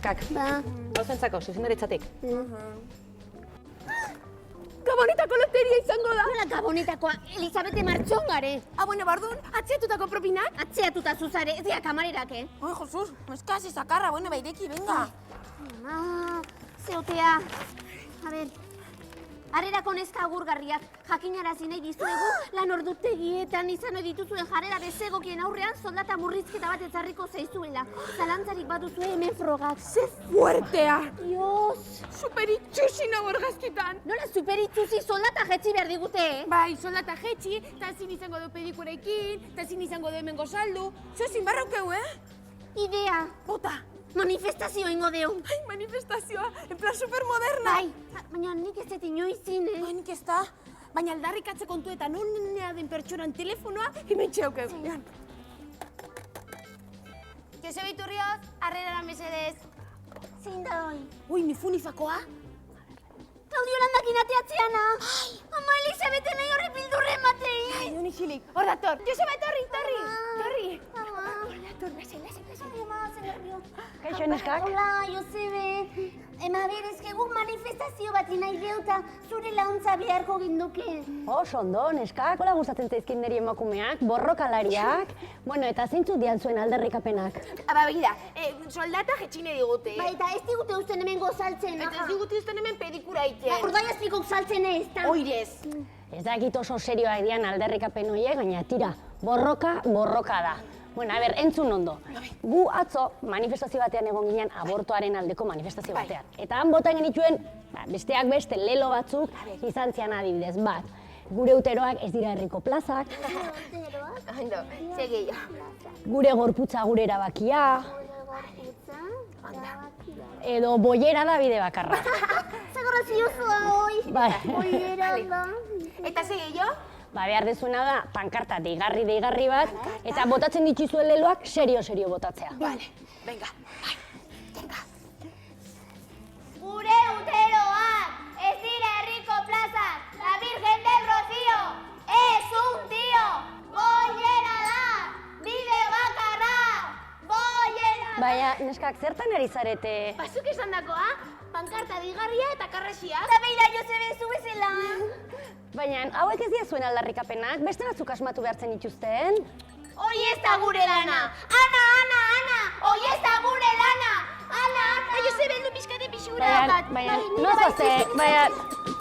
neskak. Ba. Gauzentzako, zuzendaritzatik. Gabonetako loteria izango da. Nola gabonetakoa, Elizabete Martxongare. Bueno, bardun, atzeatutako propinak? Atzeatuta zuzare, ez dira kamarerak, Oi, Jesus, eskasi sakarra, bueno, baideki, venga. Zeotea. A ber, harrerako neska agurgarriak jakinarazi nahi dizuegu lan ordutegietan izan ohi dituzuen jarrera bezegokien aurrean soldata murrizketa bat ezarriko zaizuela. Zalantzarik baduzue hemen frogak. Ze fuertea! Dios! Superitxusi nago argazkitan. Nola superitzuzi soldata jetzi behar digute, Bai, soldata jetxi, eta ezin izango du pedikurekin, eta ezin izango du hemengo saldu. Zozin barraukeu, Idea, Bota! manifestazio ingo deu. Ai, manifestazioa, en plan supermoderna. Bai, baina nik ez dut inoizin, Nik ez da, baina aldarrikatze kontuetan nonea den pertsonan telefonoa, hemen txaukeu. Josebe Iturrioz, harrerara mesedez. Zein da hoi? Ui, nifunifakoa? Claudio Landakin ateatzeana. Ama Elizabete nahi horri bildurren matei. Ai, doni xilik, hor dator. Joseba, etorri. Ama. Dator, lasai. Ama, zer nervio. Kaixo, neskak? Hola, Josebe. Ema berezke guk manifestazio bat nahi geuta zure launtza beharko ginduke. Oso ondo, neskak, hola gustatzen zaizkin niri emakumeak, borrokalariak. Bueno, eta zeintzuk dian zuen alderrikapenak? Aba, begira, soldata jetxine digute. Bai, eta ez digute usten hemen gozaltzen. Eta ez digute uzten hemen pedikura iten. Ordaia esplikok saltzen ez, ta. Oirez. Ez dakit oso serioak dian alderrikapen horiek, baina tira, borroka da. Bueno, a ber, entzun ondo. Gu atzo manifestazio batean egon ginen abortoaren aldeko manifestazio batean. Eta han botan genituen, besteak beste lelo batzuk izan zian adibidez bat. Gure uteroak ez dira herriko plazak, Ondo, segei. gure gorputza gure erabakia, edo boiera da bide bakarra. Zagorraziozoa hoi. Bai. Boiera da. Eta segei jo? Ba, behar dezuena da, pankarta deigarri bat, eta botatzen dituzuen leloak serio botatzea. Vale, venga. Gure uteroak ez dira herriko plazak. La Virgen del Rocío es un tío. Boiera da. Bide bakarra. Boiera da. Baina, neskak, zertan ari zarete? Bazuk esan dakoa, pankarta digarria eta karrasia. Eta beira Josebe zu bezala. Baina, hauek ez dira zuen aldarrikapenak, beste batzuk asmatu behartzen dituzten. Hoi ez da gure lana. Ana. Hoi ez da gure lana. Ana. Josebe, lu pixkate pixura. Baina, no zoazte, baina...